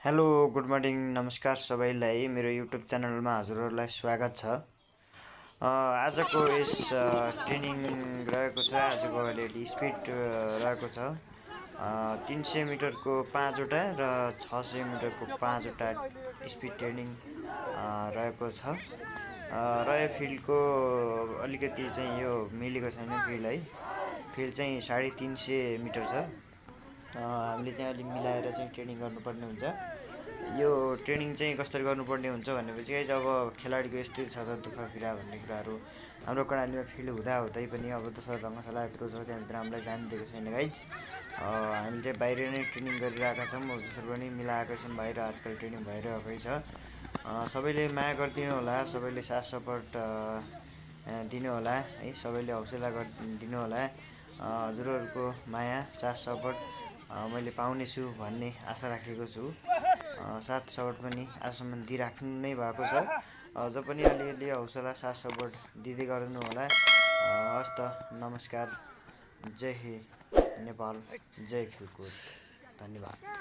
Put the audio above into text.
Hello good morning नमस्कार सबैलाई मेरो युट्युब च्यानलमा हजुरहरूलाई स्वागत छ। आजको यस ट्रेनिङ रहेको छ। आजको अलिअलि स्पिड रहेको छ। 300 मिटरको 5वटा र 600 मिटरको 5वटा स्पिड ट्रेनिङ रहेको छ। र यो फिल्डको अलिकति चाहिँ यो मिलेको छैन फिल्ड है। फिल्ड चाहिँ 350 मिटर छ। हामीले चाहिँ अलि मिलाएर चाहिँ ट्रेनिङ गर्नुपर्ने हुन्छ। यो ट्रेनिङ चाहिँ कसरी गर्नुपर्ने हुन्छ भनेपछि जब खेलाडीको स्थिर छ त दुःख पीडा भन्ने कुराहरू हाम्रो कर्णालीमा फिल्ड हुँदै पनि अब जसरी रङ्गशाला यत्रो छ त्यहाँभित्र हामीलाई जान दिएको छैन गाइज। हामीले चाहिँ बाहिर नै ट्रेनिङ गरिरहेका छौँ। जसरी पनि मिलाएका छौँ बाहिर आजकल ट्रेनिङ भइरहेकै छ। सबैले माया गरिदिनु होला, सबैले साथ सपोर्ट दिनु होला है, सबैले हौसला दिनु होला। हजुरहरूको माया साथ सपोर्ट मैले पाउनेछु भन्ने आशा राखेको छु। साथ सपोर्ट पनि आजसम्म दिइराख्नु नै भएको छ। अझ पनि अलिअलि हौसला साथ सपोर्ट दिँदै गर्नु होला। हस्त नमस्कार। जय हे नेपाल, जय खेलकुद, धन्यवाद।